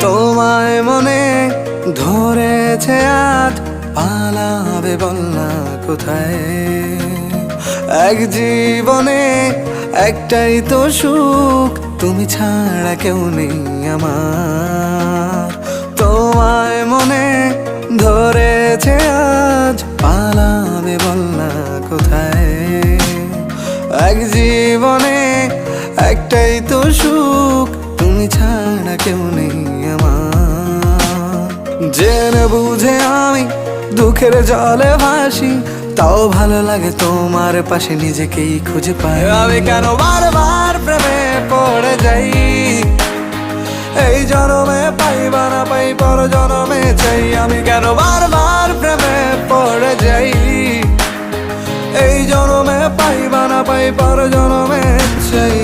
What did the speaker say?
তোমায় মনে ধরেছে আজ, পালাবে বল না কোথায়। এক জীবনে একটাই তো সুখ, তুমি ছাড়া কেউ নেই আমার। তোমায় মনে ধরেছে আজ, পালাবে বল না কোথায়। এক জীবনে একটাই তো সুখ, তুমি ছাড়া কেউ নেই আমার। জেনে বুঝে আমি দুঃখের জলে ভাসি, তাও ভালো লাগে তোমার পাশে নিজেকেই খুঁজে পাই। আমি কেন বারবার প্রেমে পড়ে যাই, এই জনমে পাই বা না পাই পর জনমে চাই। আমি কেন বারবার প্রেমে পড়ে যাই, এই জনমে পাই বা না পাই পর জনমে চাই।